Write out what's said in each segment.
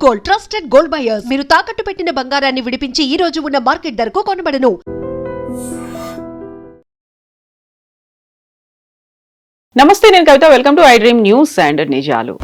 Gold, trusted gold buyers. మీరు తాకట్టు పెట్టిన బంగారాన్ని విడిపించి ఈ రోజు ఉన్న మార్కెట్ ధరకు కొనబడను. నమస్తే, నేను Kavitha. Welcome to I Dream News and నిజాలు.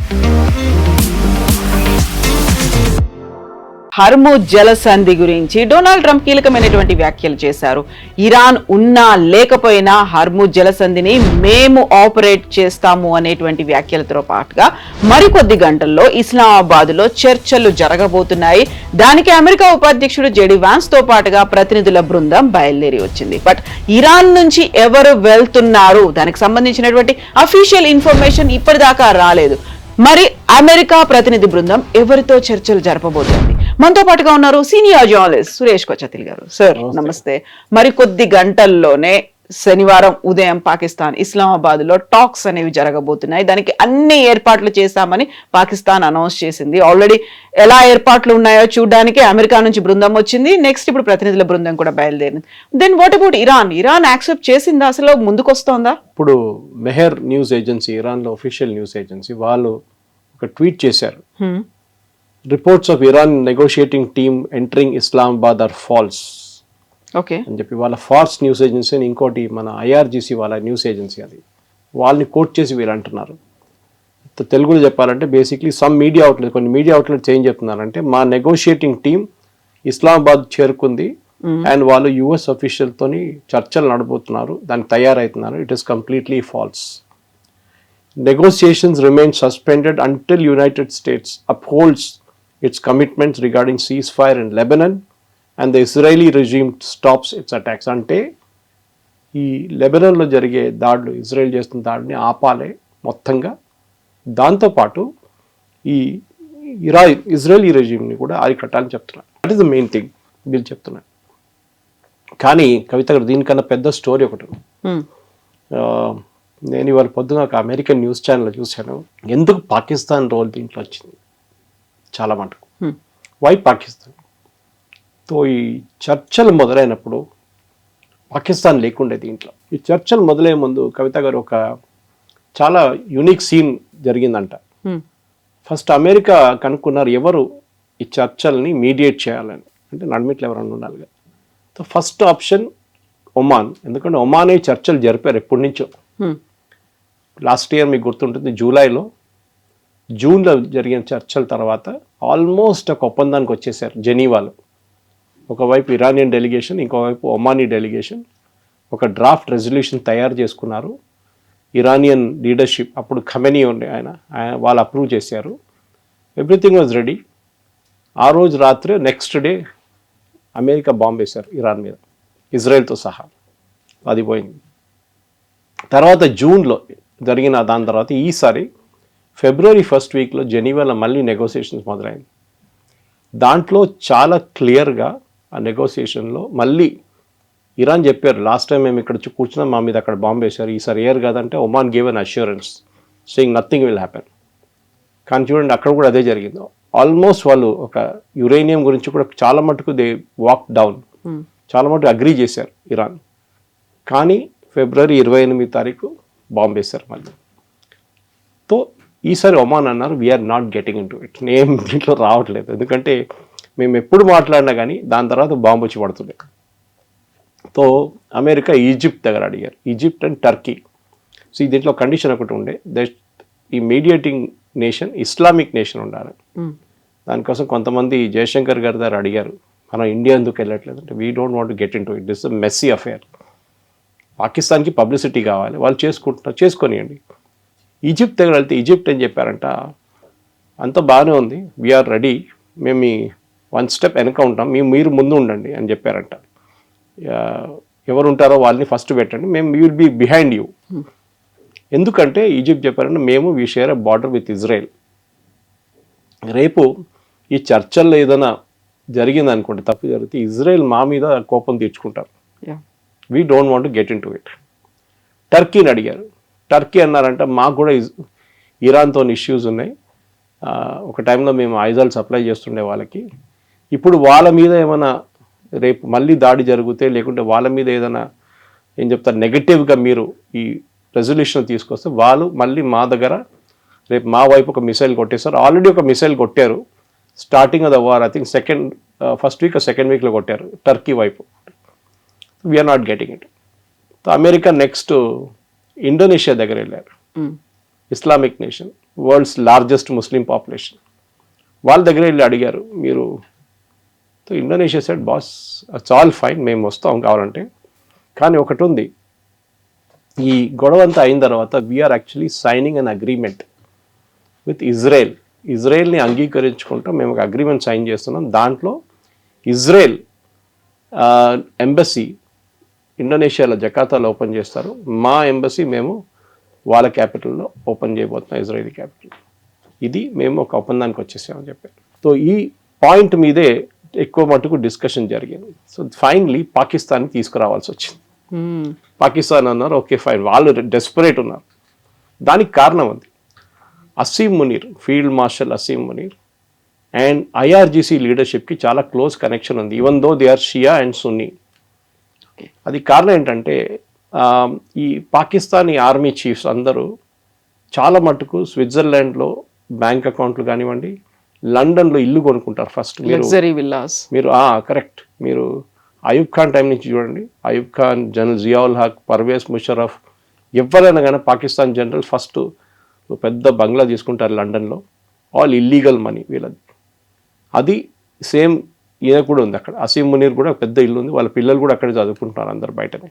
హర్ముజ్ జలసంధి గురించి డొనాల్డ్ ట్రంప్ కీలకమైనటువంటి వ్యాఖ్యలు చేశారు. ఇరాన్ ఉన్నా లేకపోయినా హర్ముజ్ జలసంధిని మేము ఆపరేట్ చేస్తాము అనేటువంటి వ్యాఖ్యలతో పాటుగా మరికొద్ది గంటల్లో ఇస్లామాబాద్లో చర్చలు జరగబోతున్నాయి. దానికి అమెరికా ఉపాధ్యక్షుడు జెడీ వాన్స్ తో పాటుగా ప్రతినిధుల బృందం బయలుదేరి వచ్చింది. బట్ ఇరాన్ నుంచి ఎవరు వెళ్తున్నారు, దానికి సంబంధించినటువంటి అఫీషియల్ ఇన్ఫర్మేషన్ ఇప్పటిదాకా రాలేదు. మరి అమెరికా ప్రతినిధి బృందం ఎవరితో చర్చలు జరపబోతోంది? మనతో పాటుగా ఉన్నారు సీనియర్ జర్నలిస్ట్ సురేష్ కొచ్చతిల్ గారు. సార్ నమస్తే. మరి కొద్ది గంటల్లోనే శనివారం ఉదయం పాకిస్తాన్ ఇస్లామాబాద్ లో టాక్స్ అనేవి జరగబోతున్నాయి. దానికి అన్ని ఏర్పాట్లు చేశామని పాకిస్తాన్ అనౌన్స్ చేసింది. ఆల్రెడీ ఎలా ఏర్పాట్లు ఉన్నాయో చూడడానికి అమెరికా నుంచి బృందం వచ్చింది. నెక్స్ట్ ఇప్పుడు ప్రతినిధుల బృందం కూడా బయలుదేరింది. Then what about Iran? Iran accept చేసిందా? అసలు ముందుకు వస్తోందా? ఇప్పుడు మెహర్ న్యూస్ ఏజెన్సీ, ఇరాన్ లో అఫీషియల్ న్యూస్ ఏజెన్సీ, వాళ్ళు ఒక ట్వీట్ చేశారు. Reports of Iran negotiating team entering Islamabad are false అని చెప్పి వాళ్ళ ఫాల్స్ న్యూస్ ఏజెన్సీ అని ఇంకోటి మన ఐఆర్జీసీ వాళ్ళ న్యూస్ ఏజెన్సీ, అది వాళ్ళని కోట్ చేసి వీళ్ళు అంటున్నారు. తెలుగులో చెప్పాలంటే బేసిక్లీ సమ్ మీడియా అవుట్లెట్, కొన్ని మీడియా అవుట్లెట్స్ ఏం చెప్తున్నారంటే మా నెగోషియేటింగ్ టీమ్ ఇస్లామాబాద్ చేరుకుంది అండ్ వాళ్ళు యుఎస్ అఫీషియల్ తోని చర్చలు నడబోతున్నారు, దానికి తయారవుతున్నారు. It is completely false. Negotiations remain suspended until United States upholds its commitments regarding ceasefire in Lebanon and the Israeli regime stops its attacks. అంటే ఈ లెబనాన్లో జరిగే దాడులు, ఇజ్రాయెల్ చేస్తున్న దాడిని ఆపాలి మొత్తంగా. దాంతోపాటు ఈ ఇజ్రాయలీ రెజ్యూమ్ని కూడా అరికట్టాలని చెప్తున్నారు. That is the main thing వీళ్ళు చెప్తున్నారు. కానీ కవిత గారు, దీనికన్నా పెద్ద స్టోరీ ఒకటి. నేను ఇవాళ పొద్దున ఒక అమెరికన్ న్యూస్ ఛానల్ చూశాను. ఎందుకు పాకిస్తాన్ రోల్ దీంట్లో వచ్చింది చాలా మటుకు. వై పాకిస్తాన్? తో ఈ చర్చలు మొదలైనప్పుడు పాకిస్తాన్ లేకుండే దీంట్లో. ఈ చర్చలు మొదలయ్యే ముందు కవిత గారు ఒక చాలా యూనిక్ సీన్ జరిగిందంట. ఫస్ట్ అమెరికా కనుక్కున్నారు ఎవరు ఈ చర్చల్ని మీడియేట్ చేయాలని, అంటే నడిమిట్లు ఎవరన్నా ఉండాలి కదా. సో ఫస్ట్ ఆప్షన్ ఒమాన్, ఎందుకంటే ఒమానే చర్చలు జరిపారు ఎప్పటి నుంచో. లాస్ట్ ఇయర్ మీకు గుర్తుంటుంది, జూన్లో జరిగిన చర్చల తర్వాత ఆల్మోస్ట్ ఒక ఒప్పందానికి వచ్చేసారు జెనీవాలో. ఒకవైపు ఇరానియన్ డెలిగేషన్, ఇంకోవైపు ఒమానీ డెలిగేషన్ ఒక డ్రాఫ్ట్ రెజల్యూషన్ తయారు చేసుకున్నారు. ఇరానియన్ లీడర్షిప్, అప్పుడు ఖమెనీ ఉండే ఆయన వాళ్ళు అప్రూవ్ చేశారు. Everything was ready. ఆ రోజు రాత్రి నెక్స్ట్ డే అమెరికా బాంబ్ వేశారు ఇరాన్ మీద, ఇజ్రాయెల్తో సహా. అది పోయింది. తర్వాత జూన్లో జరిగిన దాని తర్వాత ఈసారి ఫిబ్రవరి ఫస్ట్ వీక్లో జెనీవాలో మళ్ళీ నెగోసియేషన్స్ మొదలైంది. దాంట్లో చాలా క్లియర్గా ఆ నెగోసియేషన్లో మళ్ళీ ఇరాన్ చెప్పారు, లాస్ట్ టైం మేము ఇక్కడ కూర్చున్నాం, మా మీద అక్కడ బాంబు వేశారు, ఈసారి ఏర్ కాదంటే Oman gave an assurance saying nothing will happen. కానీ చూడండి, అక్కడ కూడా అదే జరిగింది. ఆల్మోస్ట్ వాళ్ళు ఒక యురేనియం గురించి కూడా చాలా మటుకు దే వాక్ డౌన్, చాలా మటుకు అగ్రీ చేశారు ఇరాన్. కానీ ఫిబ్రవరి 28 తారీఖు బాంబు వేశారు మళ్ళీ. తో ఈసారి ఒమాన్ అన్నారు we're not getting into it, నేను దీంట్లో రావట్లేదు, ఎందుకంటే మేము ఎప్పుడు మాట్లాడినా కానీ దాని తర్వాత బాంబు వచ్చి పడుతుండే. తో అమెరికా ఈజిప్ట్ దగ్గర అడిగారు, ఈజిప్ట్ అండ్ టర్కీ. సో దీంట్లో కండిషన్ ఒకటి ఉండే, ఈ మీడియేటింగ్ నేషన్ ఇస్లామిక్ నేషన్ ఉండాలి. దానికోసం కొంతమంది జయశంకర్ గారి దగ్గర అడిగారు, మనం ఇండియా ఎందుకు వెళ్ళట్లేదు అంటే, we don't want to get into it, this messy affair. పాకిస్తాన్కి పబ్లిసిటీ కావాలి, వాళ్ళు చేసుకుంటున్నారు, చేసుకొనియండి. ఈజిప్ట్ దగ్గర వెళ్తే ఈజిప్ట్ ఏం చెప్పారంట, అంత బాగానే ఉంది, వీఆర్ రెడీ, మేము మీ 1 స్టెప్ వెనక ఉంటాం, మీరు ముందు ఉండండి అని చెప్పారంట. ఎవరు ఉంటారో వాళ్ళని ఫస్ట్ పెట్టండి, మేము we will be behind you. ఎందుకంటే ఈజిప్ట్ చెప్పారంటే, మేము we share a border with Israel. రేపు ఈ చర్చల్లో ఏదైనా జరిగిందనుకోండి, తప్పు జరిగితే ఇజ్రాయెల్ మా మీద కోపం తీర్చుకుంటారు. We don't want to get into it. టర్కీని అడిగారు. టర్కీ అన్నారంట, మాకు కూడా ఇరాన్తో ఇష్యూస్ ఉన్నాయి, ఒక టైంలో మేము ఆయుధాలు సప్లై చేస్తుండే వాళ్ళకి, ఇప్పుడు వాళ్ళ మీద ఏమైనా రేపు మళ్ళీ దాడి జరిగితే, లేకుంటే వాళ్ళ మీద ఏదైనా ఏం చెప్తారు నెగటివ్గా మీరు ఈ రెజల్యూషన్ తీసుకొస్తే, వాళ్ళు మళ్ళీ మా దగ్గర రేపు మా వైపు ఒక మిసైల్ కొట్టేస్తారు. ఆల్రెడీ ఒక మిసైల్ కొట్టారు, starting of the war I think first week second వీక్లో కొట్టారు టర్కీ వైపు. We're not getting it. America next Indonesia దగ్గర వెళ్ళారు. Islamic nation, world's largest Muslim population. వాళ్ళ దగ్గర వెళ్ళి అడిగారు మీరు. Indonesia said boss it's all fine, మేము వస్తాం కావాలంటే, కానీ ఒకటి ఉంది, ఈ గొడవ అంతా అయిన తర్వాత we are actually signing an agreement with Israel. ఇజ్రాయెల్ని అంగీకరించుకుంటూ మేము ఒక అగ్రిమెంట్ సైన్ చేస్తున్నాం. దాంట్లో ఇజ్రాయెల్ ఎంబసీ ఇండోనేషియాలో జకార్తాలో ఓపెన్ చేస్తారు. మా ఎంబసీ మేము వాళ్ళ క్యాపిటల్లో ఓపెన్ చేయబోతున్నాం, ఇజ్రాయెల్ క్యాపిటల్. ఇది మేము ఒక ఒప్పందానికి వచ్చేసామని చెప్పారు. సో ఈ పాయింట్ మీదే ఎక్కువ మటుకు డిస్కషన్ జరిగింది. సో ఫైనలీ పాకిస్తాన్ని తీసుకురావాల్సి వచ్చింది. పాకిస్తాన్ అన్నారు ఓకే ఫైన్, వాళ్ళు డెస్పరేట్ ఉన్నారు. దానికి కారణం ఉంది Asim Munir, field marshal Asim Munir and IRGC లీడర్షిప్కి చాలా క్లోజ్ కనెక్షన్ ఉంది, even though they are Shia and Sunni. అది కారణం ఏంటంటే ఈ పాకిస్తానీ ఆర్మీ చీఫ్స్ అందరూ చాలా మటుకు స్విట్జర్లాండ్లో బ్యాంక్ అకౌంట్లు కానివ్వండి, లండన్లో ఇల్లు కొనుక్కుంటారు ఫస్ట్. మీరు కరెక్ట్. మీరు అయూబ్ ఖాన్ టైం నుంచి చూడండి, అయూబ్ ఖాన్, జనరల్ జియావుల్ హక్, పర్వేజ్ ముషరఫ్, ఎవరైనా కానీ పాకిస్తాన్ జనరల్ ఫస్ట్ పెద్ద బంగ్లా తీసుకుంటారు లండన్లో, ఆల్ ఇల్లీగల్ మనీ వీళ్ళది. అది సేమ్ ఈయన కూడా ఉంది అక్కడ. అసీం మునీర్ కూడా పెద్ద ఇల్లు ఉంది, వాళ్ళ పిల్లలు కూడా అక్కడే చదువుకుంటున్నారు అందరు బయటనే.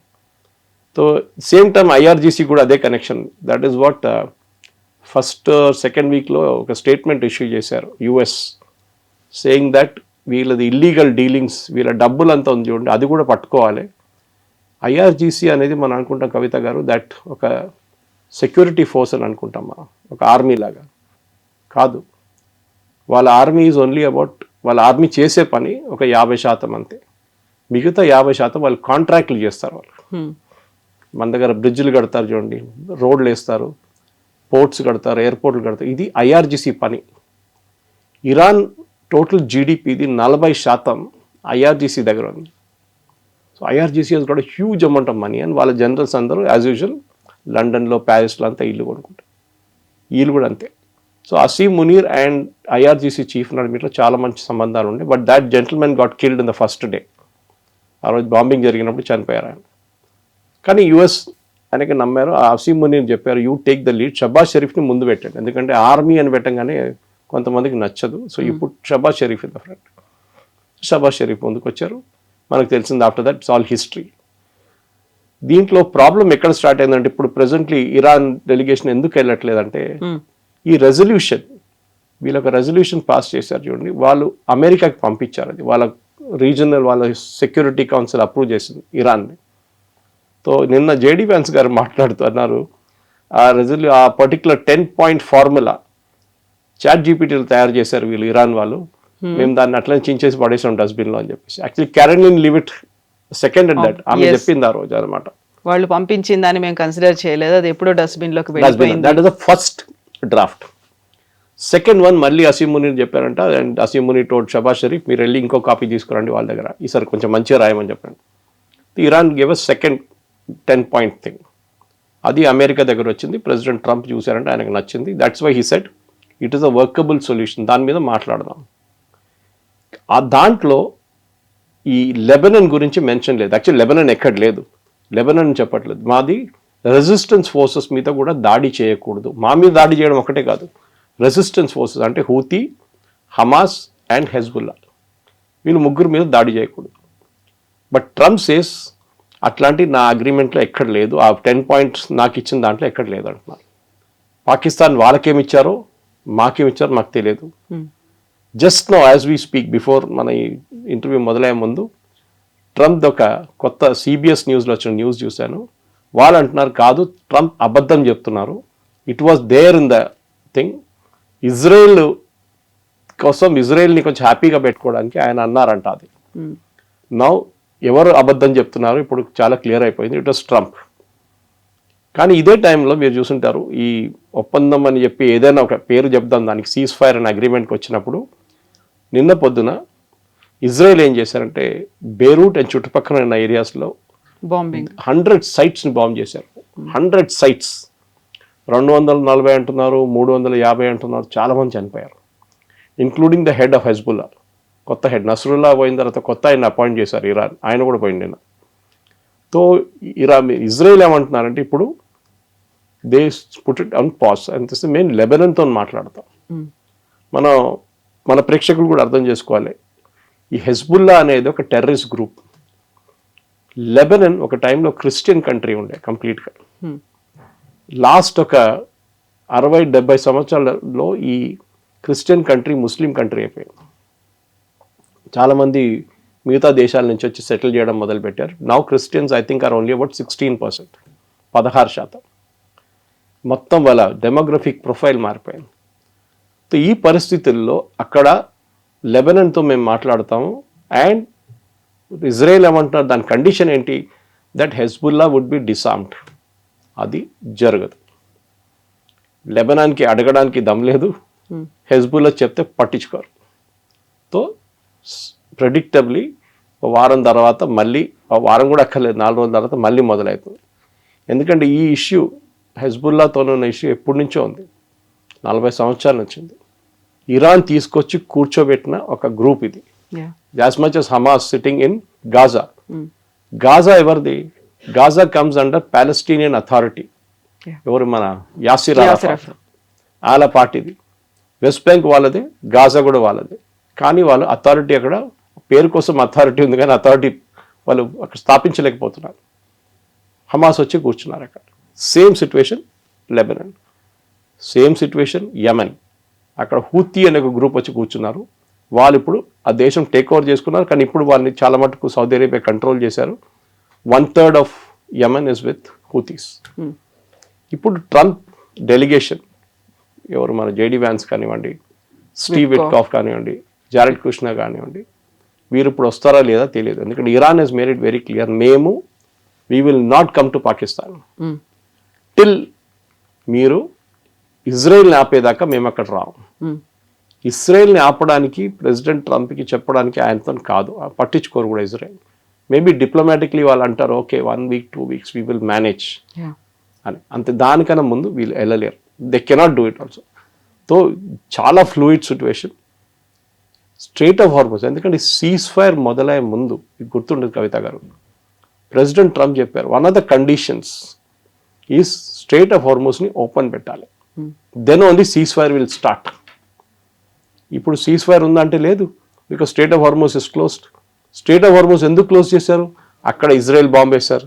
సో సేమ్ టైం ఐఆర్జీసీ కూడా అదే connection. That is what first second వీక్లో ఒక స్టేట్మెంట్ ఇష్యూ చేశారు యుఎస్, సేయింగ్ దట్ వీళ్ళది ఇల్లీగల్ డీలింగ్స్, వీళ్ళ డబ్బులంతా ఉంది చూడండి, అది కూడా పట్టుకోవాలి. ఐఆర్జీసీ అనేది మనం అనుకుంటాం కవిత గారు, దట్ ఒక సెక్యూరిటీ ఫోర్స్ అని అనుకుంటాం మనం, ఒక ఆర్మీ లాగా కాదు. వాళ్ళ ఆర్మీ ఈజ్ ఓన్లీ అబౌట్, వాళ్ళ ఆర్మీ చేసే పని ఒక 50% అంతే. మిగతా 50% వాళ్ళు కాంట్రాక్ట్లు చేస్తారు. వాళ్ళు మన దగ్గర బ్రిడ్జ్లు కడతారు చూడండి, రోడ్లు వేస్తారు, పోర్ట్స్ కడతారు, ఎయిర్పోర్ట్లు కడతారు, ఇది ఐఆర్జీసీ పని. ఇరాన్ టోటల్ జీడిపిది 40% ఐఆర్జీసీ దగ్గర ఉంది. So IRGC has got huge amount of money and వాళ్ళ జనరల్స్ అందరూ యాజ్ యూజువల్ లండన్లో, ప్యారిస్లో అంతా ఇల్లు కొనుక్కుంటారు. వీళ్ళు కూడా అంతే. So Asim Munir and IRGC chief నడిమిట్లో చాలా మంచి సంబంధాలు ఉండే. But that gentlemen got killed in the first day. ఆ రోజు బాంబింగ్ జరిగినప్పుడు చనిపోయారు ఆయన. కానీ యుఎస్ ఆయనకి నమ్మారు. ఆ అసీం మునీర్ చెప్పారు you take the lead, Shahbaz షరీఫ్ని ముందు పెట్టండి, ఎందుకంటే ఆర్మీ అని పెట్టంగానే కొంతమందికి నచ్చదు. సో ఇప్పుడు Shahbaz Sharif in the front. Shahbaz Sharif ముందుకు వచ్చారు. మనకు తెలిసింది after that it's all history. దీంట్లో ప్రాబ్లం ఎక్కడ స్టార్ట్ అయిందంటే, ఇప్పుడు ప్రెసెంట్లీ ఇరాన్ డెలిగేషన్ ఎందుకు వెళ్ళట్లేదంటే, ఈ రెజల్యూషన్, వీళ్ళొక రెజల్యూషన్ పాస్ చేశారు చూడండి, వాళ్ళు అమెరికాకి పంపించారు. అది వాళ్ళ రీజనల్, వాళ్ళ సెక్యూరిటీ కౌన్సిల్ అప్రూవ్ చేసింది ఇరాన్ని. సో నిన్న జేడీ వ్యాన్స్ గారు మాట్లాడుతూ అన్నారు, ఆ పర్టికులర్ 10-point ఫార్ములా చాట్ జీపీటీలు తయారు చేశారు వీళ్ళు ఇరాన్ వాళ్ళు, మేము దాన్ని అట్లనే చించేసి పడేసాం డస్ట్బిన్లో అని చెప్పేసి. Actually Caroline Leavitt second and that ఆమె చెప్పింది ఆ రోజు అనమాట. వాళ్ళు పంపించిన దాన్ని మేము కన్సిడర్ చేయలేదు, అది ఎప్పుడో డస్ట్బిన్లోకి వెళ్ళిపోయింది. That is the first draft. Second one మళ్ళీ అసీం మునీర్ చెప్పారంట, అండ్ అసీం మునీర్ టోల్డ్ షబాజ్ షరీఫ్ మీరు వెళ్ళి ఇంకో కాపీ తీసుకురండి వాళ్ళ దగ్గర, ఈసారి కొంచెం మంచిగా రాయమని చెప్పండి. Iran gave a second 10-point thing. అది అమెరికా దగ్గర వచ్చింది. ప్రెసిడెంట్ ట్రంప్ చూశారంటే ఆయనకు నచ్చింది. That's why he said it is a workable solution, దాని మీద మాట్లాడదాం. ఆ దాంట్లో ఈ లెబనన్ గురించి మెన్షన్ లేదు. యాక్చువల్లీ లెబనన్ ఎక్కడ లేదు, లెబనన్ చెప్పట్లేదు. మాది రెసిస్టెన్స్ ఫోర్సెస్ మీద కూడా దాడి చేయకూడదు. మా మీద దాడి చేయడం ఒకటే కాదు, రెసిస్టెన్స్ ఫోర్సెస్ అంటే హూతీ, హమాస్ అండ్ హెజ్బుల్లా, వీళ్ళు ముగ్గురు మీద దాడి చేయకూడదు. బట్ ట్రంప్ సేస్ అట్లాంటి నా అగ్రిమెంట్లో ఎక్కడ లేదు, ఆ 10 points నాకు ఇచ్చిన దాంట్లో ఎక్కడ లేదు అంటున్నారు. పాకిస్తాన్ వాళ్ళకేమిచ్చారో మాకేమిచ్చారో మాకు తెలియదు. Just know as we speak, before మన ఈ ఇంటర్వ్యూ మొదలయ్యే ముందు ట్రంప్ ఒక కొత్త సిబిఎస్ న్యూస్లో వచ్చిన న్యూస్ చూశాను. వాళ్ళు అంటున్నారు కాదు, ట్రంప్ అబద్ధం చెప్తున్నారు, it was there in the thing. Israel కోసం, ఇజ్రాయెల్ని కొంచెం హ్యాపీగా పెట్టుకోవడానికి ఆయన అన్నారంట. అది నౌ ఎవరు అబద్ధం చెప్తున్నారు ఇప్పుడు చాలా క్లియర్ అయిపోయింది, ఇట్ వాస్ ట్రంప్. కానీ ఇదే టైంలో మీరు చూసుంటారు, ఈ ఒప్పందం అని చెప్పి ఏదైనా ఒక పేరు చెప్దాం దానికి, సీజ్ ఫైర్ అనే అగ్రిమెంట్కి వచ్చినప్పుడు నిన్న పొద్దున ఇజ్రాయెల్ ఏం చేశారంటే బేరూట్ అండ్ చుట్టుపక్కల ఉన్న ఏరియాస్లో బాంబింగ్ 100 sites బాంబ్ చేశారు. 100 sites, 240 అంటున్నారు, 350 అంటున్నారు, చాలామంది చనిపోయారు. Including the head of Hezbollah, కొత్త హెడ్ నస్రుల్లా పోయిన తర్వాత కొత్త ఆయన అపాయింట్ చేశారు ఇరాన్, ఆయన కూడా పోయింది నేను. తో ఇజ్రాయెల్ ఏమంటున్నారంటే ఇప్పుడు they put it on pause అని మేము లెబనన్తో మాట్లాడతాం. మన ప్రేక్షకులు కూడా అర్థం చేసుకోవాలి, ఈ హెజ్బుల్లా అనేది ఒక టెర్రరిస్ట్ గ్రూప్. లెబనన్ ఒక టైంలో క్రిస్టియన్ కంట్రీ ఉండే కంప్లీట్గా. లాస్ట్ ఒక 60-70 సంవత్సరాలలో ఈ క్రిస్టియన్ కంట్రీ ముస్లిం కంట్రీ అయిపోయింది. చాలామంది మిగతా దేశాల నుంచి వచ్చి సెటిల్ చేయడం మొదలుపెట్టారు. Now Christians I think are only about 16%, 16%. మొత్తం వాళ్ళ డెమోగ్రఫిక్ ప్రొఫైల్ మారిపోయింది. ఈ పరిస్థితుల్లో అక్కడ లెబనన్తో మేము మాట్లాడతాము అండ్ ఇజ్రాయెల్ ఏమంటున్నారు, దాని కండిషన్ ఏంటి, దట్ హెజ్బుల్లా వుడ్ బి డిసార్మ్డ్. అది జరగదు. లెబనాన్కి అడగడానికి దమ్ లేదు, హెజ్బుల్లా చెప్తే పట్టించుకోరు. తో ప్రెడిక్టబ్లీ వారం తర్వాత మళ్ళీ, వారం కూడా అక్కర్లేదు, 4 రోజుల తర్వాత మళ్ళీ మొదలవుతుంది. ఎందుకంటే ఈ ఇష్యూ హెజ్బుల్లాతో ఉన్న ఇష్యూ ఎప్పటి నుంచో ఉంది, 40 సంవత్సరాల నుంచి ఉంది. ఇరాన్ తీసుకొచ్చి కూర్చోబెట్టిన ఒక గ్రూప్ ఇది. As much as Hamas sitting in Gaza. Gaza ఎవరిది? Gaza comes under Palestinian Authority. ఎవరు? మన యాసిర్ అరాఫాత్ వాళ్ళ పార్టీది. వెస్ట్ బ్యాంక్ వాళ్ళదే, గాజా కూడా వాళ్ళదే. కానీ వాళ్ళు అథారిటీ అక్కడ పేరు కోసం అథారిటీ ఉంది, కానీ అథారిటీ వాళ్ళు అక్కడ స్థాపించలేకపోతున్నారు. హమాస్ వచ్చి కూర్చున్నారు అక్కడ. Same situation Lebanon, same situation Yemen. అక్కడ హూతీ అనే ఒక గ్రూప్ వచ్చి కూర్చున్నారు. వాళ్ళు ఇప్పుడు ఆ దేశం టేక్ ఓవర్ చేసుకున్నారు, కానీ ఇప్పుడు వాళ్ళని చాలా మటుకు సౌదీ అరేబియా కంట్రోల్ చేశారు. 1/3 ఆఫ్ యమన్ ఇస్ విత్ హూతీస్. ఇప్పుడు ట్రంప్ డెలిగేషన్, ఎవరు మన జేడీ వ్యాన్స్ కానివ్వండి, స్టీవ్ విట్కాఫ్ కానివ్వండి, జారెడ్ కుష్నర్ కానివ్వండి, వీరు ఇప్పుడు వస్తారా లేదా తెలియదు. ఎందుకంటే Iran has made it very clear, we will not come to Pakistan till మీరు ఇజ్రాయెల్ని ఆపేదాకా మేము అక్కడ రాము. ఇజ్రాయెల్ని ఆపడానికి ప్రెసిడెంట్ ట్రంప్కి చెప్పడానికి ఆయనతో కాదు, పట్టించుకోరు కూడా ఇజ్రాయెల్. మేబీ డిప్లొమాటిక్లీ వాళ్ళు అంటారు, okay 1 week 2 weeks we will manage అని, అంతే. దానికన్నా ముందు వీళ్ళు వెళ్ళలేరు. They cannot do it also. తో చాలా fluid situation. Strait of Hormuz, ఎందుకంటే సీజ్ ఫైర్ మొదలయ్యే ముందు, ఇది గుర్తుండదు కవిత గారు, ప్రెసిడెంట్ ట్రంప్ చెప్పారు, వన్ ఆఫ్ ద కండిషన్స్ ఈ స్ట్రైట్ ఆఫ్ హార్మోస్ని ఓపెన్ పెట్టాలి, then only ceasefire will start. ఇప్పుడు సీజ్ ఫైర్ ఉందంటే లేదు, because strait of Hormuz is closed. Straight of హార్మోస్ ఎందుకు క్లోజ్ చేశారు? అక్కడ ఇజ్రాయెల్ బాంబ్ వేశారు.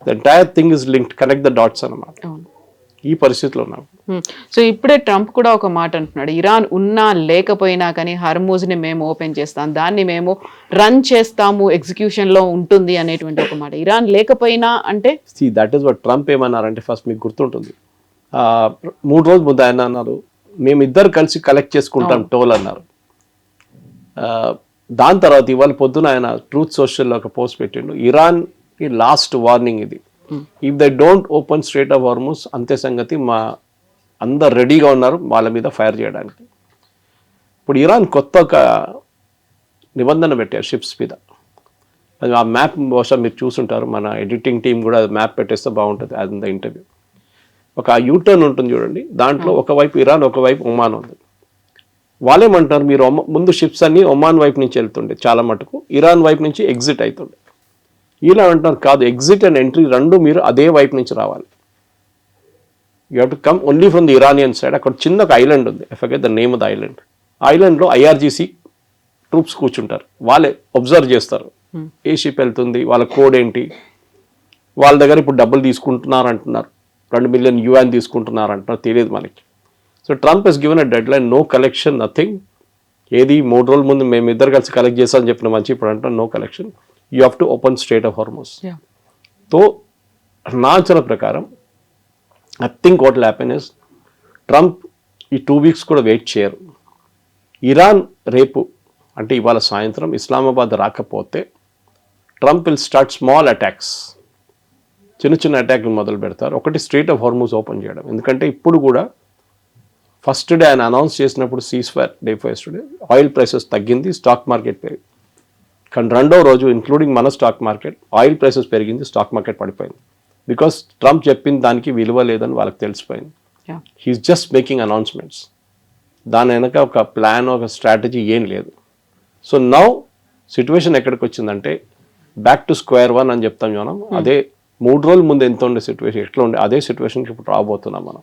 The entire thing is linked, connect the dots అన్నమాట. ఈ పరిస్థితిలో ఉన్నాం. సో ఇప్పుడే ట్రంప్ కూడా ఒక మాట అంటున్నాడు, ఇరాన్ ఉన్నా లేకపోయినా కానీ హర్మూజ్ని మేము ఓపెన్ చేస్తాం, దాన్ని మేము రన్ చేస్తాము, ఎగ్జిక్యూషన్ లో ఉంటుంది అనేటువంటి ఒక మాట. ఇరాన్ లేకపోయినా అంటే దట్ ఈస్ వాట్ ట్రంప్ ఏమన్నారంటే, ఫస్ట్ మీకు గుర్తుంటుంది 3 రోజుల ముందు ఆయన అన్నారు, మేమిద్దరు కలిసి కలెక్ట్ చేసుకుంటాం టోల్ అన్నారు. దాని తర్వాత ఇవాళ పొద్దున ఆయన ట్రూత్ సోషల్లో ఒక పోస్ట్ పెట్టిండు, ఇరాన్ కి లాస్ట్ వార్నింగ్ ఇది, if they don't open strait of Hormuz అంతే సంగతి, మా అందరు రెడీగా ఉన్నారు వాళ్ళ మీద ఫైర్ చేయడానికి. ఇప్పుడు ఇరాన్ కొత్త ఒక నిబంధన పెట్టారు షిప్స్ మీద. అది ఆ మ్యాప్ బహుశా మీరు చూసుంటారు, మన ఎడిటింగ్ టీం కూడా మ్యాప్ పెట్టేస్తే బాగుంటుంది. అది ద ఇంటర్వ్యూ. ఒక యూటర్న్ ఉంటుంది చూడండి, దాంట్లో ఒకవైపు ఇరాన్, ఒకవైపు ఒమాన్ ఉంది. వాళ్ళేమంటారు, మీరు ముందు షిప్స్ అన్ని ఒమాన్ వైపు నుంచి వెళ్తుండే చాలా మటుకు, ఇరాన్ వైపు నుంచి ఎగ్జిట్ అవుతుండే. ఇలా అంటారు, కాదు, ఎగ్జిట్ అండ్ ఎంట్రీ రెండు మీరు అదే వైపు నుంచి రావాలి. You have to come only from the Iranian side. అక్కడ చిన్న ఒక ఐలాండ్ ఉంది, I forget the name of the island. ఐలాండ్లో IRGC ట్రూప్స్ కూర్చుంటారు, వాళ్ళే అబ్జర్వ్ చేస్తారు ఏ షిప్ వెళ్తుంది, వాళ్ళ కోడ్ ఏంటి, వాళ్ళ దగ్గర ఇప్పుడు డబ్బులు తీసుకుంటున్నారు అంటున్నారు, $2 million తీసుకుంటున్నారు అంటున్నారు, తెలియదు మనకి. So Trump has given a deadline, no collection, nothing. ఏది 3 రోజుల ముందు మేము ఇద్దరు కలిసి కలెక్ట్ చేస్తామని చెప్పిన మంచి, ఇప్పుడు అంటారు no collection, you have to open strait of Hormuz. తో నా అంచనా ప్రకారం I think what will happen is, Trump ఈ 2 weeks కూడా వెయిట్ చేయరు. ఇరాన్ రేపు అంటే ఇవాళ సాయంత్రం ఇస్లామాబాద్ రాకపోతే Trump will start small attacks, చిన్న అటాక్లు మొదలు పెడతారు. ఒకటి స్ట్రైట్ ఆఫ్ హార్మూజ్ ఓపెన్ చేయడం, ఎందుకంటే ఇప్పుడు కూడా ఫస్ట్ డే ఆయన అనౌన్స్ చేసినప్పుడు ceasefire day first day oil prices తగ్గింది, స్టాక్ మార్కెట్ పెరిగింది. కానీ రెండో రోజు ఇంక్లూడింగ్ మన స్టాక్ మార్కెట్ ఆయిల్ ప్రైసెస్ పెరిగింది, స్టాక్ మార్కెట్ పడిపోయింది. బికాస్ ట్రంప్ చెప్పిన దానికి విలువ లేదని వాళ్ళకి తెలిసిపోయింది. He's just making announcements. దాని వెనక ఒక ప్లాన్ ఒక స్ట్రాటజీ ఏం లేదు. సో నౌ సిచ్యువేషన్ ఎక్కడికి వచ్చిందంటే బ్యాక్ టు స్క్వేర్ వన్ అని చెప్తాం మనం. అదే 3 రోజుల ముందు ఎంత ఉండే సిచ్యువేషన్ ఎట్లా ఉండే అదే సిచ్యువేషన్కి ఇప్పుడు రాబోతున్నాం మనం.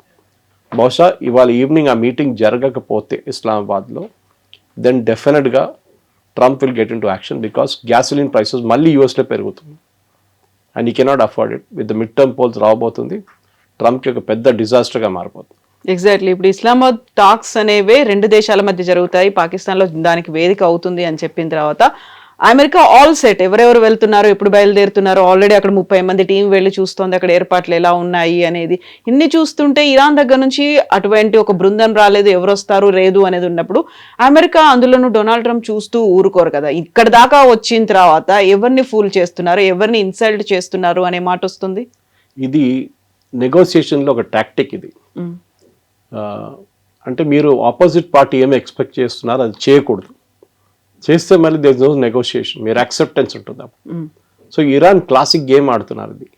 బహుశా ఇవాళ ఈవినింగ్ ఆ మీటింగ్ జరగకపోతే ఇస్లామాబాద్లో దెన్ డెఫినెట్గా Trump will get into action because gasoline prices మళ్ళీ యూఎస్లో పెరుగుతుంది and he cannot afford it. With the midterm polls రాబోతుంది. ట్రంప్కి ఒక పెద్ద డిజాస్టర్గా మారిపోతుంది. ఎగ్జాక్ట్లీ. ఇప్పుడు ఇస్లామాబాద్ టాక్స్ అనేవే 2 దేశాల మధ్య జరుగుతాయి, పాకిస్తాన్లో దానికి వేదిక అవుతుంది అని చెప్పిన తర్వాత అమెరికా ఆల్ సెట్, ఎవరెవరు వెళ్తున్నారు, ఎప్పుడు బయలుదేరుతున్నారు, ఆల్రెడీ అక్కడ 30 మంది టీం వెళ్ళి చూస్తోంది అక్కడ ఏర్పాట్లు ఎలా ఉన్నాయి అనేది. ఇన్ని చూస్తుంటే ఇరాన్ దగ్గర నుంచి అటువంటి ఒక బృందం రాలేదు, ఎవరు వస్తారు లేదు అనేది ఉన్నప్పుడు అమెరికా అందులోనూ డొనాల్డ్ ట్రంప్ చూస్తూ ఊరుకోరు కదా. ఇక్కడ దాకా వచ్చిన తర్వాత ఎవరిని ఫూల్ చేస్తున్నారు, ఎవరిని ఇన్సల్ట్ చేస్తున్నారు అనే మాట వస్తుంది. ఇది నెగోసియేషన్లో ఒక టాక్టిక్ ఇది. అంటే మీరు ఆపోజిట్ పార్టీ ఏమి ఎక్స్పెక్ట్ చేస్తున్నారు అది చేయకూడదు. చేస్తే మళ్ళీ దేర్ ఇస్ నో నెగోషియేషన్, మీరు యాక్సెప్టెన్స్ ఉంటుంది అప్పుడు. సో ఇరాన్ క్లాసిక్ గేమ్ ఆడుతున్నారు. ఇది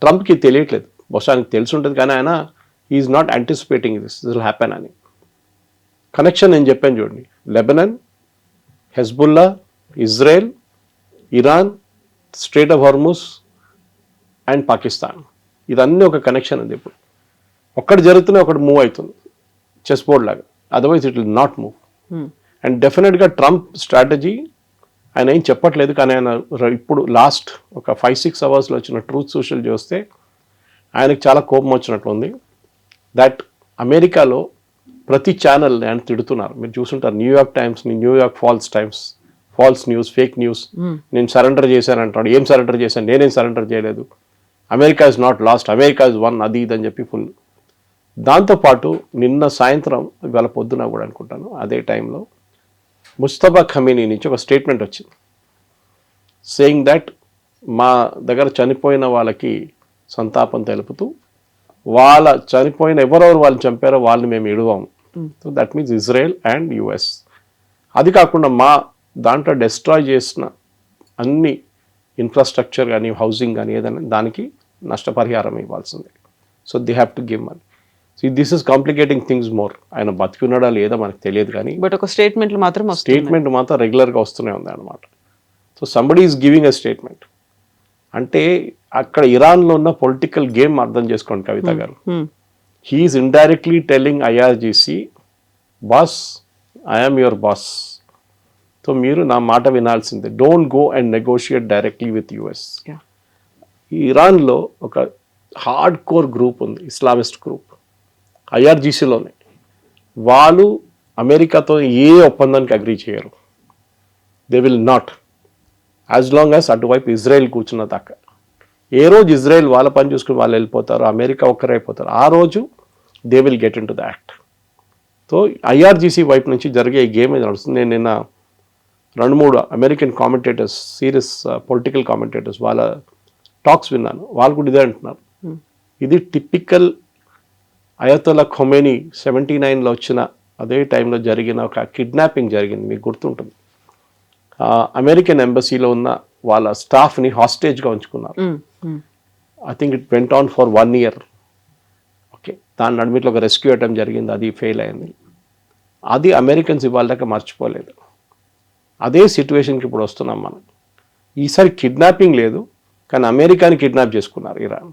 ట్రంప్కి తెలియట్లేదు, బహుశా ఆయనకు తెలిసి ఉంటుంది కానీ ఆయన is not anticipating this will happen అని. కనెక్షన్ నేను చెప్పాను చూడండి, Lebanon, Hezbollah, Israel, Iran, straight of Hormuz and Pakistan, ఇదన్నీ ఒక కనెక్షన్ ఉంది. ఇప్పుడు ఒక్కటి జరుగుతూనే ఒకటి మూవ్ అవుతుంది చెస్ బోర్డ్ లాగా, otherwise it will not move. And డెఫినెట్గా ట్రంప్ స్ట్రాటజీ ఆయన ఏం చెప్పట్లేదు కానీ ఆయన ఇప్పుడు లాస్ట్ ఒక 5-6 అవర్స్లో వచ్చిన ట్రూత్ సోషల్ చూస్తే ఆయనకు చాలా కోపం వచ్చినట్లుంది. దట్ అమెరికాలో ప్రతి ఛానల్ ఆయన తిడుతున్నారు. మీరు చూసుంటారు న్యూయార్క్ టైమ్స్ని, New York false news, fake news. నేను సరెండర్ చేశాను అంటాడు. ఏం సరెండర్ చేశాను, నేనేం సరెండర్ చేయలేదు, America is not lost, America is one, అది ఇది అని చెప్పి ఫుల్. దాంతోపాటు నిన్న సాయంత్రం ఇవాళ పొద్దున కూడా అనుకుంటాను అదే టైంలో ముస్తఫా ఖమీనీ నుంచి ఒక స్టేట్మెంట్ వచ్చింది సేయింగ్ దట్ మా దగ్గర చనిపోయిన వాళ్ళకి సంతాపం తెలుపుతూ వాళ్ళ చనిపోయిన ఎవరెవరు వాళ్ళు చంపారో వాళ్ళని మేము ఇడవాము. So that means Israel and US. అది కాకుండా మా దాంట్లో డెస్ట్రాయ్ చేసిన అన్ని ఇన్ఫ్రాస్ట్రక్చర్ కానీ హౌసింగ్ కానీ ఏదైనా దానికి నష్టపరిహారం ఇవ్వాల్సిందే. So they have to give money. So this is complicating things more. ఆయన బతికున్నాడా లేదా మనకు తెలియదు కానీ బట్ ఒక స్టేట్మెంట్ మాత్రం రెగ్యులర్గా వస్తూనే ఉంది అనమాట. So somebody is giving a statement. అంటే అక్కడ ఇరాన్లో ఉన్న పొలిటికల్ గేమ్ అర్థం చేసుకోండి Kavitha garu. He is indirectly telling IRGC, boss I'm your boss, so మీరు నా మాట వినాల్సిందే, don't go and negotiate directly with US. ఇరాన్లో ఒక హార్డ్ కోర్ గ్రూప్ ఉంది, ఇస్లామిస్ట్ గ్రూప్, ఐఆర్జీసీలోనే. వాళ్ళు అమెరికాతో ఏ ఒప్పందానికి అగ్రీ చేయరు. They will not, as long as అటువైపు ఇజ్రాయెల్ కూర్చున్న దాకా. ఏ రోజు ఇజ్రాయెల్ వాళ్ళ పని చూసుకుని వాళ్ళు వెళ్ళిపోతారు, అమెరికా ఒక్కరైపోతారు, ఆ రోజు they will get in to the act. So IRGC వైపు నుంచి జరిగే ఈ గేమ్ ఏది నడుస్తుంది. నేను నిన్న 2-3 American commentators, serious political commentators వాళ్ళ టాక్స్ విన్నాను. వాళ్ళు కూడా ఇదే అంటున్నారు. ఇది టిపికల్ అయతొల్లా ఖొమేనీ 79లో వచ్చిన అదే టైంలో జరిగిన ఒక కిడ్నాపింగ్ జరిగింది, మీకు గుర్తుంటుంది. అమెరికన్ ఎంబసీలో ఉన్న వాళ్ళ స్టాఫ్ని హాస్టేజ్గా ఉంచుకున్నారు. I think it went on for 1 year. Okay, దాని నడిమిట్లో ఒక రెస్క్యూ అటెంప్ట్ జరిగింది, అది ఫెయిల్ అయింది. అది అమెరికన్స్ ఇవాళ దాకా మర్చిపోలేదు. అదే సిచ్యువేషన్కి ఇప్పుడు వస్తున్నాం మనం. ఈసారి కిడ్నాపింగ్ లేదు కానీ అమెరికాని కిడ్నాప్ చేసుకున్నారు ఇరాన్,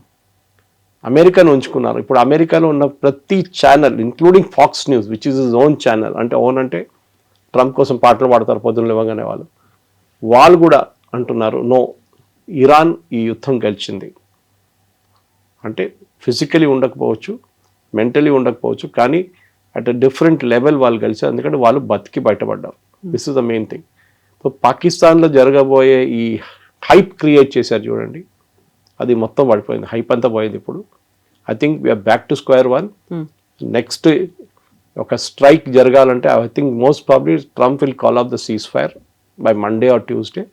అమెరికాను ఉంచుకున్నారు. ఇప్పుడు అమెరికాలో ఉన్న ప్రతి channel including Fox News which is his own channel, అంటే ఓన్ అంటే ట్రంప్ కోసం పాటలు పాడతారు పొద్దున్న లేవగానే వాళ్ళు కూడా అంటున్నారు నో, ఇరాన్ ఈ యుద్ధం గెలిచింది. అంటే ఫిజికలీ ఉండకపోవచ్చు, మెంటలీ ఉండకపోవచ్చు, కానీ అట్ అ డిఫరెంట్ లెవెల్ వాళ్ళు గెలిచారు, ఎందుకంటే వాళ్ళు బతికి బయటపడ్డారు. This is the main thing. So పాకిస్తాన్లో జరగబోయే ఈ హైప్ క్రియేట్ చేశారు చూడండి, అది మొత్తం పడిపోయింది, హైప్ అంతా పోయింది. ఇప్పుడు I think we're back to square one. Next ఒక స్ట్రైక్ జరగాలంటే I think most probably Trump will call off the ceasefire by Monday or Tuesday.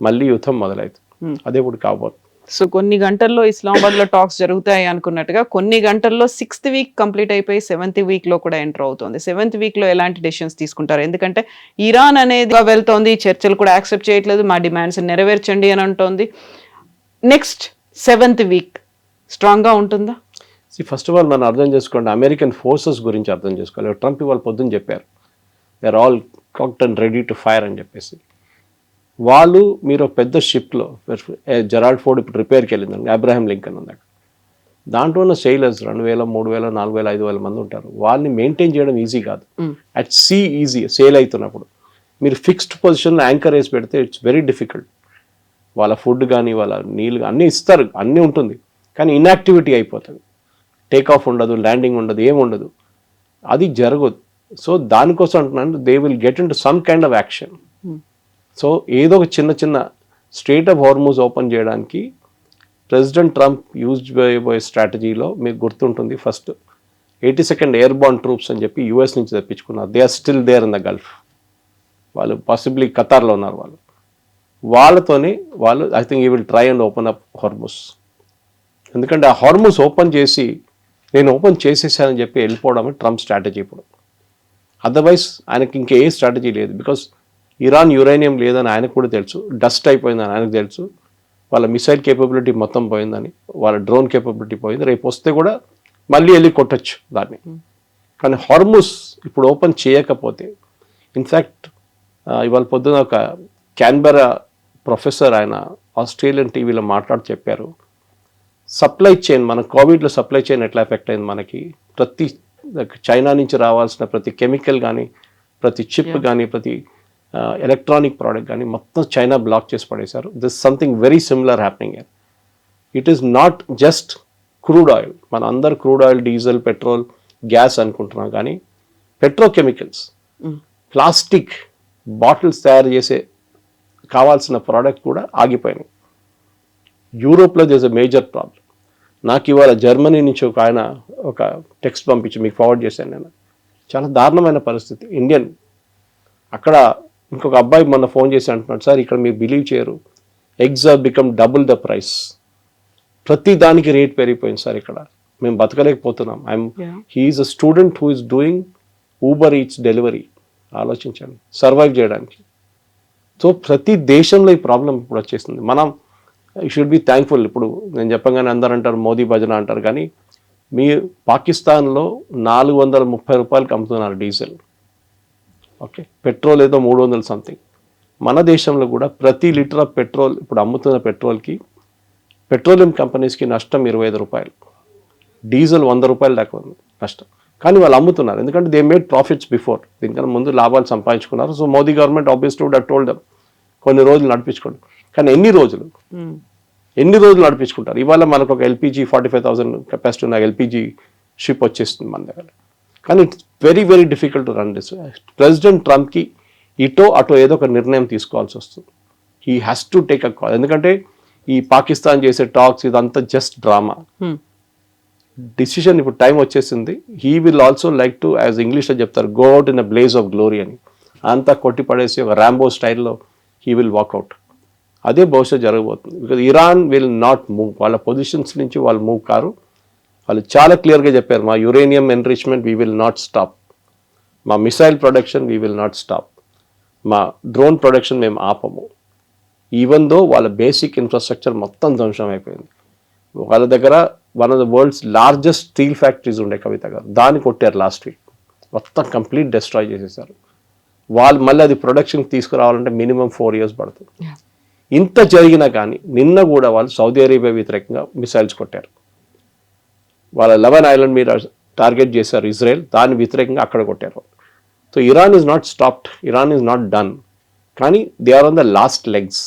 మళ్ళీ యుద్ధం మొదలవుతుంది, అదే ఇప్పుడు కాబోతుంది. సో కొన్ని గంటల్లో ఇస్లామాబాద్లో టాక్స్ జరుగుతాయి అనుకున్నట్టుగా కొన్ని గంటల్లో 6th week కంప్లీట్ అయిపోయి 7th weekలో కూడా ఎంటర్ అవుతుంది. 7th weekలో ఎలాంటి డెసిషన్స్ తీసుకుంటారు? ఎందుకంటే ఇరాన్ అనేది వెళ్తోంది, చర్చలు కూడా యాక్సెప్ట్ చేయట్లేదు, మా డిమాండ్స్ నెరవేర్చండి అని అంటోంది. నెక్స్ట్ 7th week స్ట్రాంగ్గా ఉంటుందా? ఫస్ట్ ఆఫ్ ఆల్ మనం అర్థం చేసుకోండి, అమెరికన్ ఫోర్సెస్ గురించి అర్థం చేసుకోవాలి. ట్రంప్ ఇవాళ పొద్దున్న చెప్పారు, they are all cocked and ready to fire అని చెప్పేసి. వాళ్ళు మీరు ఒక పెద్ద షిప్లో జెరాల్డ్ ఫోర్డ్ ఇప్పుడు రిపేర్కి వెళ్ళిందండి, అబ్రహాం లింకన్ ఉంది అక్కడ. దాంట్లో ఉన్న సెయిలర్స్ 2,000, 3,000, 4,000, 5,000 మంది ఉంటారు. వాళ్ళని మెయింటైన్ చేయడం ఈజీ కాదు. అట్ సీ ఈజీ, సేల్ అవుతున్నప్పుడు మీరు ఫిక్స్డ్ పొజిషన్లో యాంకర్ వేసి పెడితే ఇట్స్ వెరీ డిఫికల్ట్. వాళ్ళ ఫుడ్ కానీ వాళ్ళ నీళ్ళు అన్నీ ఇస్తారు, అన్నీ ఉంటుంది, కానీ ఇన్యాక్టివిటీ అయిపోతుంది. టేక్ ఆఫ్ ఉండదు, ల్యాండింగ్ ఉండదు, ఏముండదు, అది జరగదు. సో దానికోసం అంటున్నాను, they will get in to some kind of action. So ఏదో ఒక చిన్న చిన్న స్ట్రెయిట్ ఆఫ్ హార్మూజ్ ఓపెన్ చేయడానికి ప్రెసిడెంట్ ట్రంప్ యూజ్ చేయబోయే స్ట్రాటజీలో మీకు గుర్తుంటుంది, ఫస్ట్ 82nd ఎయిర్బార్న్ ట్రూప్స్ అని చెప్పి యూఎస్ నుంచి తెప్పించుకున్నారు. They are still there in the Gulf. వాళ్ళు పాసిబ్లీ ఖతార్లో ఉన్నారు. వాళ్ళతోనే వాళ్ళు I think you will try and open up Hormuz. ఎందుకంటే ఆ హార్మూస్ ఓపెన్ చేసి నేను ఓపెన్ చేసేసానని చెప్పి వెళ్ళిపోవడం ట్రంప్ స్ట్రాటజీ ఇప్పుడు. అదర్వైజ్ ఆయనకి ఇంకా ఏ స్ట్రాటజీ లేదు. బికాస్ ఇరాన్ యురేనియం లేదని ఆయనకు కూడా తెలుసు, డస్ట్ అయిపోయిందని ఆయనకు తెలుసు, వాళ్ళ మిసైల్ కేపబిలిటీ మొత్తం పోయిందని, వాళ్ళ డ్రోన్ కేపబిలిటీ పోయింది. రేపు వస్తే కూడా మళ్ళీ వెళ్ళి కొట్టచ్చు దాన్ని. కానీ హార్మూస్ ఇప్పుడు ఓపెన్ చేయకపోతే, ఇన్ఫ్యాక్ట్ ఇవాళ పొద్దున ఒక క్యాన్బెరా ప్రొఫెసర్ ఆయన ఆస్ట్రేలియన్ టీవీలో మాట్లాడి చెప్పారు, సప్లై చైన్, మన కోవిడ్లో సప్లై చైన్ ఎట్లా ఎఫెక్ట్ అయింది మనకి, ప్రతి చైనా నుంచి రావాల్సిన ప్రతి కెమికల్ కానీ, ప్రతి చిప్ కానీ, ప్రతి ఎలక్ట్రానిక్ ప్రోడక్ట్ కానీ మొత్తం చైనా బ్లాక్ చేసి పడేశారు. This something very similar happening. It is not just crude oil. మన అందరు crude oil, diesel, petrol, gas అనుకుంటున్నాం, కానీ పెట్రోకెమికల్స్, ప్లాస్టిక్ బాటిల్స్ తయారు చేసే కావాల్సిన ప్రోడక్ట్ కూడా ఆగిపోయినాయి. యూరోప్లో దిస్ అ మేజర్ ప్రాబ్లం. నాకు ఇవాళ జర్మనీ నుంచి ఒక ఆయన ఒక టెక్స్ట్ పంపించి మీకు ఫార్వర్డ్ చేశాను నేను. చాలా దారుణమైన పరిస్థితి. ఇండియన్ అక్కడ ఇంకొక అబ్బాయి మొన్న ఫోన్ చేసి అంటున్నాడు, సార్ ఇక్కడ మీరు బిలీవ్ చేయరు, eggs are become double the price. ప్రతి దానికి రేట్ పెరిగిపోయింది సార్, ఇక్కడ మేము బతకలేకపోతున్నాం. He is a student who is doing Uber Eats delivery. ఆలోచించండి, సర్వైవ్ చేయడానికి. సో ప్రతి దేశంలో ఈ ప్రాబ్లం ఇప్పుడు వచ్చేసింది. మనం షుడ్ బి థ్యాంక్ఫుల్. ఇప్పుడు నేను చెప్పగానే అందరూ అంటారు మోదీ భజన అంటారు, కానీ మీ పాకిస్తాన్లో 430 రూపాయలకి అమ్ముతున్నారు డీజిల్. ఓకే, పెట్రోల్ ఏదో 300 సంథింగ్. మన దేశంలో కూడా ప్రతి లీటర్ ఆఫ్ పెట్రోల్ ఇప్పుడు అమ్ముతున్న పెట్రోల్కి పెట్రోలియం కంపెనీస్కి నష్టం 25 రూపాయలు, డీజిల్ 100 రూపాయలు దాకా ఉంది నష్టం. కానీ వాళ్ళు అమ్ముతున్నారు, ఎందుకంటే దే మేడ్ ప్రాఫిట్స్ బిఫోర్, దీనికన్నా ముందు లాభాలు సంపాదించుకున్నారు. So Modi government obviously would have told them కొన్ని రోజులు నడిపించుకోండి. కానీ ఎన్ని రోజులు నడిపించుకుంటారు? ఇవాళ మనకు ఒక ఎల్పిజి 45,000 కెపాసిటీ ఉన్న ఎల్పిజి షిప్ వచ్చేస్తుంది మన దగ్గర. కానీ it's very very difficult to run this. President ట్రంప్కి ఇటో అటో ఏదో ఒక నిర్ణయం తీసుకోవాల్సి వస్తుంది. He has to take a call. ఎందుకంటే ఈ పాకిస్తాన్ చేసే టాక్స్ ఇదంతా జస్ట్ డ్రామా. డిసిషన్ ఇప్పుడు టైం వచ్చేసింది. He will also like to, as ఇంగ్లీష్లో చెప్తారు, go out in a blaze of glory అని. అంతా కొట్టి పడేసి ఒక ర్యాంబో స్టైల్లో హీ విల్ వాక్అవుట్. అదే బహుశా జరగబోతుంది. Because Iran will not move. వాళ్ళ పొజిషన్స్ నుంచి వాళ్ళు మూవ్ కారు. వాళ్ళు చాలా క్లియర్గా చెప్పారు, మా uranium enrichment we will not stop, మా missile production we will not stop, మా డ్రోన్ ప్రొడక్షన్ మేము ఆపము. ఈవెన్ దో వాళ్ళ బేసిక్ ఇన్ఫ్రాస్ట్రక్చర్ మొత్తం ధ్వంసం అయిపోయింది. వాళ్ళ దగ్గర one of the world's largest steel factories ఉండే, కవిత గారు, దాన్ని కొట్టారు లాస్ట్ వీక్. మొత్తం కంప్లీట్ డిస్ట్రాయ్ చేసేసారు. వాళ్ళు మళ్ళీ అది ప్రొడక్షన్కి తీసుకురావాలంటే మినిమం 4 years పడుతుంది. ఇంత జరిగినా కానీ నిన్న కూడా వాళ్ళు సౌదీ అరేబియా వ్యతిరేకంగా మిసైల్స్ కొట్టారు. వాళ్ళ 11 ఐలాండ్ మీద టార్గెట్ చేశారు ఇజ్రాయెల్, దాని వ్యతిరేకంగా అక్కడ కొట్టారు. So Iran is not stopped, Iran is not done, కానీ they are on the last legs.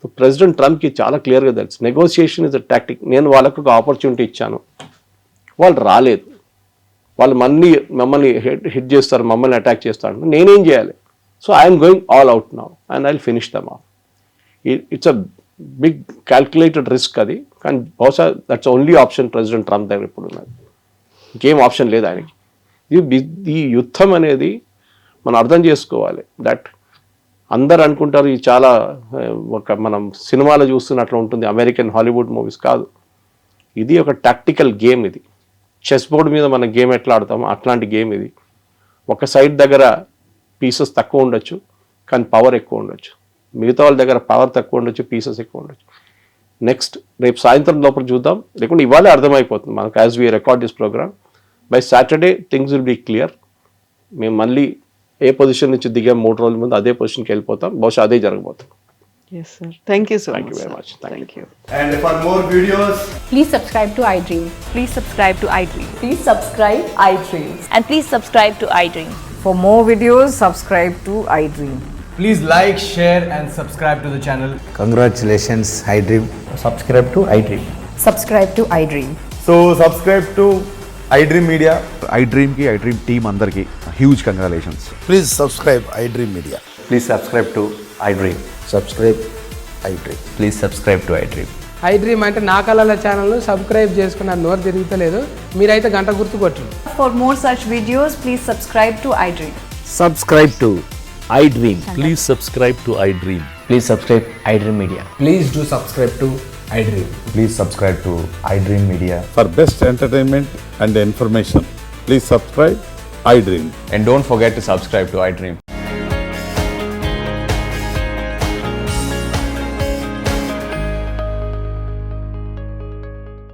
So president ట్రంప్కి చాలా క్లియర్గా తెలుసు, నెగోసియేషన్ ఇస్ అ టాక్టిక్. నేను వాళ్ళకు ఒక ఆపర్చునిటీ ఇచ్చాను, వాళ్ళు రాలేదు, వాళ్ళు మమ్మల్ని హిట్ చేస్తారు, మమ్మల్ని అటాక్ చేస్తారు, నేనేం చేయాలి? So I'm going all out now and I will finish them off. It's a big calculated risk అది, కానీ బహుశా that's only option president Trump దగ్గర ఇప్పుడు ఉన్నది. ఇంకేం ఆప్షన్ లేదు ఆయనకి. ఈ యుద్ధం అనేది మనం అర్థం చేసుకోవాలి. దట్ అందరు అనుకుంటారు ఇది చాలా ఒక మనం సినిమాలో చూస్తున్నట్లు ఉంటుంది, అమెరికన్ హాలీవుడ్ మూవీస్ కాదు. ఇది ఒక టాక్టికల్ గేమ్. ఇది చెస్ బోర్డు మీద మన గేమ్ ఎట్లా ఆడతామో అట్లాంటి గేమ్ ఇది. ఒక సైడ్ దగ్గర పీసెస్ తక్కువ ఉండొచ్చు, కానీ పవర్ ఎక్కువ ఉండొచ్చు. మిగతా వాళ్ళ దగ్గర పవర్ తక్కువ ఉండొచ్చు, పీసెస్ ఎక్కువ ఉండొచ్చు. నెక్స్ట్ రేపు సాయంత్రం లోపల చూద్దాం, లేకుంటే ఇవాళే అర్థమైపోతుంది మనకు as we record this program. By Saturday things will be clear. మేము మళ్ళీ ఏ పొజిషన్ నుంచి దిగాం 3 రోజుల ముందు అదే పొజిషన్కి వెళ్ళిపోతాం, బహుశా అదే జరగబోతుంది. Yes sir, thank you so Thank you much. very much. Thank you. And for more videos, Please subscribe to iDream. Please subscribe to iDream. Please subscribe iDream. And please subscribe to iDream. For more videos, subscribe to iDream. please like, share, and subscribe to the channel. Congratulations, iDream. Subscribe to iDream. Subscribe to iDream. So subscribe to iDream Media. iDream ki iDream team అందరికి huge congratulations. Please subscribe iDream Media. Please subscribe to iDream. Subscribe iDream. Please subscribe to iDream. iDream అంటే నా కళల ఛానల్ను subscribe చేసుకున్న నోరు తిరుగుతలేదు, మీరైతే గంట గుర్తు కొట్టండి. For more such videos, please subscribe to iDream. Subscribe to iDream. Please subscribe to iDream. Please subscribe iDream Media. Please do subscribe to iDream. Please subscribe to iDream Media. For best entertainment and information, please subscribe iDream. And don't forget to subscribe to iDream.